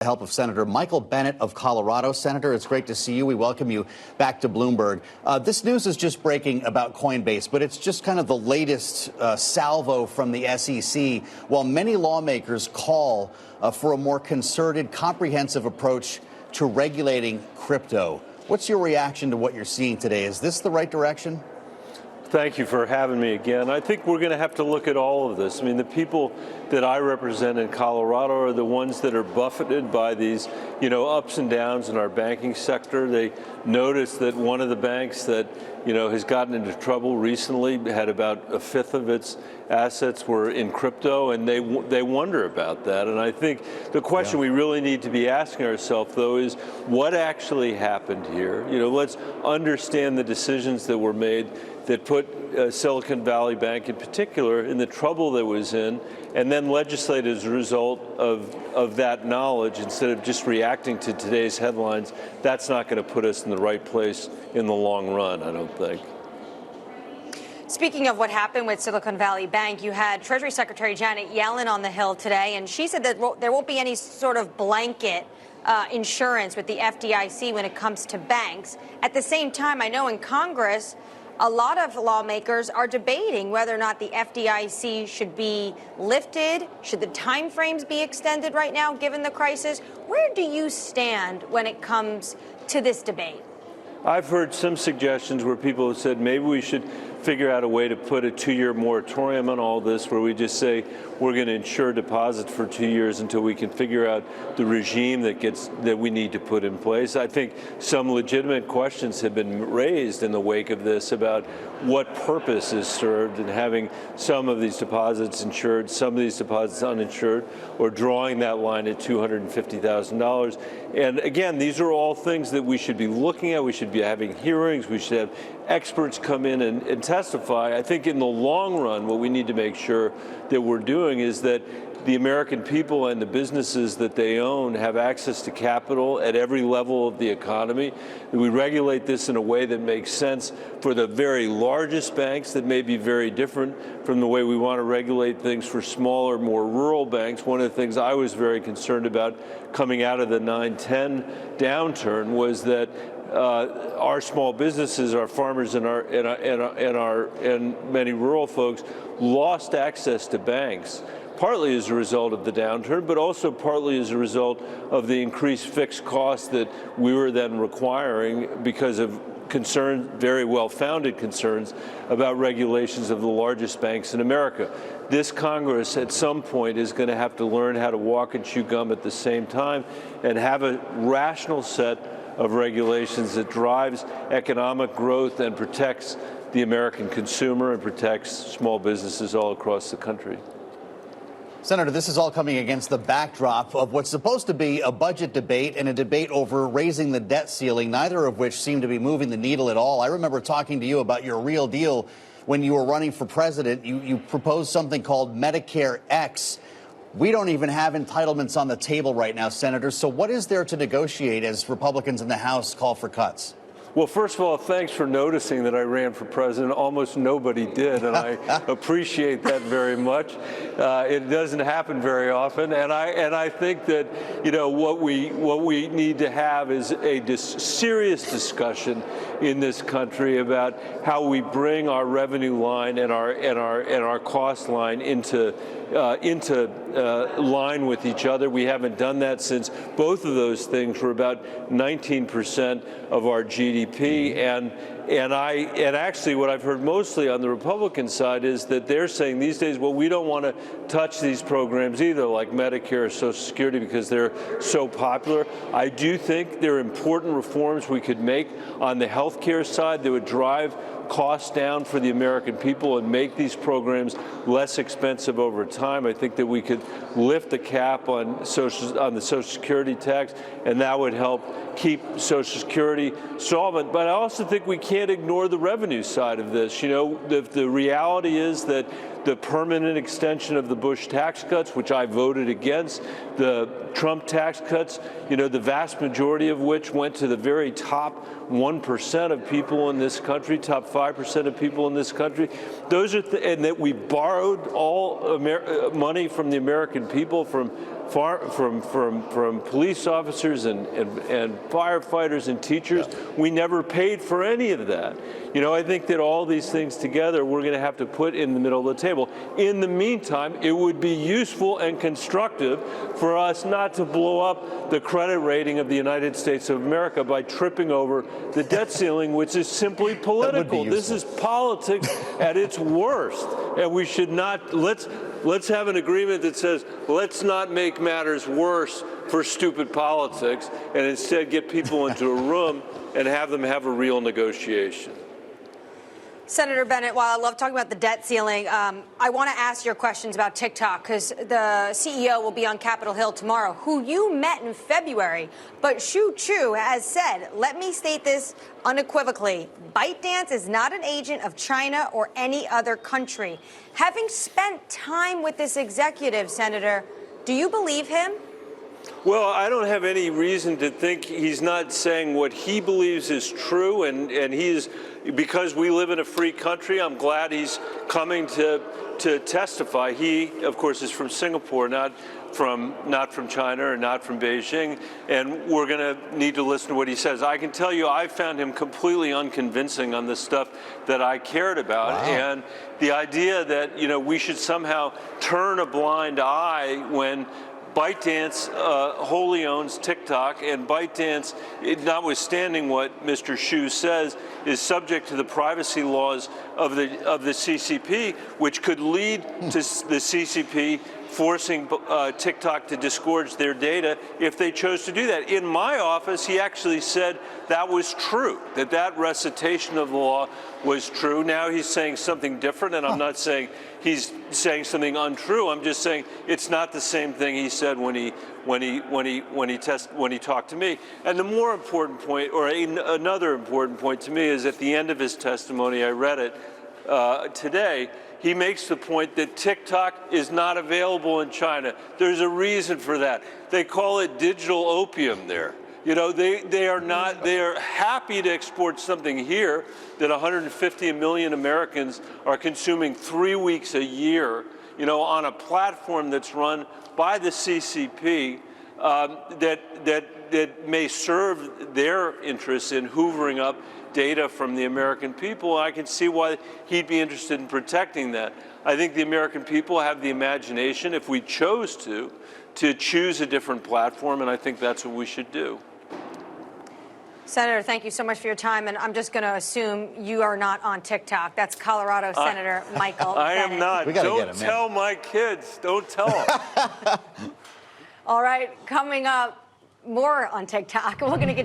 The help of Senator Michael Bennet of Colorado. Senator, it's great to see you. We welcome you back to Bloomberg. This news is just breaking about Coinbase, but it's just kind of the latest salvo from the SEC, while many lawmakers call for a more concerted, comprehensive approach to regulating crypto. What's your reaction to what you're seeing today? Is this the right direction? Thank you for having me again. I think we're going to have to look at all of this. I mean, the people that I represent in Colorado are the ones that are buffeted by these, ups and downs in our banking sector. They noticed that one of the banks that, has gotten into trouble recently had about a fifth of its assets were in crypto, and they wonder about that. And I think the question we really need to be asking ourselves, though, is what actually happened here? Let's understand the decisions that were made that put Silicon Valley Bank in particular in the trouble that was in, and then legislate as a result of that knowledge instead of just reacting to today's headlines. That's not going to put us in the right place in the long run, I don't think. Speaking of what happened with Silicon Valley Bank, you had Treasury Secretary Janet Yellen on the Hill today, and she said that there won't be any sort of blanket insurance with the FDIC when it comes to banks. At the same time, I know in Congress, a lot of lawmakers are debating whether or not the FDIC should be lifted. Should the timeframes be extended right now, given the crisis? Where do you stand when it comes to this debate? I've heard some suggestions where people have said maybe we should figure out a way to put a 2-year moratorium on all this, where we just say we're going to insure deposits for 2 years until we can figure out the regime that we need to put in place. I think some legitimate questions have been raised in the wake of this about what purpose is served in having some of these deposits insured, some of these deposits uninsured, or drawing that line at $250,000. And again, these are all things that we should be looking at. We should be having hearings. We should have experts come in and testify. I think in the long run, what we need to make sure that we're doing is that the American people and the businesses that they own have access to capital at every level of the economy. That we regulate this in a way that makes sense for the very largest banks that may be very different from the way we want to regulate things for smaller, more rural banks. One of the things I was very concerned about coming out of the 9/10 downturn was that our small businesses, our farmers, and many rural folks lost access to banks, partly as a result of the downturn, but also partly as a result of the increased fixed costs that we were then requiring because of concerns, very well-founded concerns, about regulations of the largest banks in America. This Congress, at some point, is going to have to learn how to walk and chew gum at the same time and have a rational set of regulations that drives economic growth and protects the American consumer and protects small businesses all across the country. Senator, this is all coming against the backdrop of what's supposed to be a budget debate and a debate over raising the debt ceiling, neither of which seem to be moving the needle at all. I remember talking to you about your real deal when you were running for president. You proposed something called Medicare X. We don't even have entitlements on the table right now, Senator. So what is there to negotiate as Republicans in the House call for cuts? Well, first of all, thanks for noticing that I ran for president. Almost nobody did, and I appreciate that very much. It doesn't happen very often, and I think that what we need to have is a serious discussion in this country about how we bring our revenue line and our cost line into line with each other. We haven't done that since both of those things were about 19% of our GDP. And actually what I've heard mostly on the Republican side is that they're saying these days, well, we don't want to touch these programs either, like Medicare or Social Security, because they're so popular. I do think there are important reforms we could make on the health care side that would drive costs down for the American people and make these programs less expensive over time. I think that we could lift the cap on the Social Security tax, and that would help keep Social Security solvent. But I also think we can't ignore the revenue side of this. The reality is that the permanent extension of the Bush tax cuts, which I voted against, the Trump tax cuts, the vast majority of which went to the very top 1% of people in this country, top 5% of people in this country. Those are and that we borrowed all money from the American people, from from police officers and firefighters and teachers. Yeah. We never paid for any of that. You know, I think that all these things together we're going to have to put in the middle of the table. In the meantime, it would be useful and constructive for us not to blow up the credit rating of the United States of America by tripping over the debt ceiling, which is simply political. This is politics at its worst, and we should not. Let's have an agreement that says let's not make matters worse for stupid politics, and instead get people into a room and have them have a real negotiation. Senator Bennet, while I love talking about the debt ceiling, I want to ask your questions about TikTok, because the CEO will be on Capitol Hill tomorrow, who you met in February. But Shu Chu has said, let me state this unequivocally, ByteDance is not an agent of China or any other country. Having spent time with this executive, Senator, do you believe him? Well, I don't have any reason to think he's not saying what he believes is true, and he's, because we live in a free country, I'm glad he's coming to testify. He, of course, is from Singapore, not from China or not from Beijing, and we're going to need to listen to what he says. I can tell you I found him completely unconvincing on the stuff that I cared about. Wow. And the idea that, you know, we should somehow turn a blind eye when ByteDance wholly owns TikTok, and ByteDance, notwithstanding what Mr. Shu says, is subject to the privacy laws of the CCP, which could lead to the CCP forcing TikTok to disgorge their data if they chose to do that. In my office, he actually said that was true, that recitation of the law was true. Now he's saying something different, and I'm not saying he's saying something untrue. I'm just saying it's not the same thing he said when he talked to me. And the more important point, or another important point to me, is at the end of his testimony, I read it today, he makes the point that TikTok is not available in China. There's a reason for that. They call it digital opium there. You know, they are happy to export something here that 150 million Americans are consuming 3 weeks a year, you know, on a platform that's run by the CCP that may serve their interests in hoovering up data from the American people. I can see why he'd be interested in protecting that. I think the American people have the imagination, if we chose to choose a different platform, and I think that's what we should do. Senator, thank you so much for your time, and I'm just going to assume you are not on TikTok. That's Colorado Senator Michael Bennet. I am not. Don't tell my kids. Don't tell them. All right, coming up, more on TikTok. We're going to get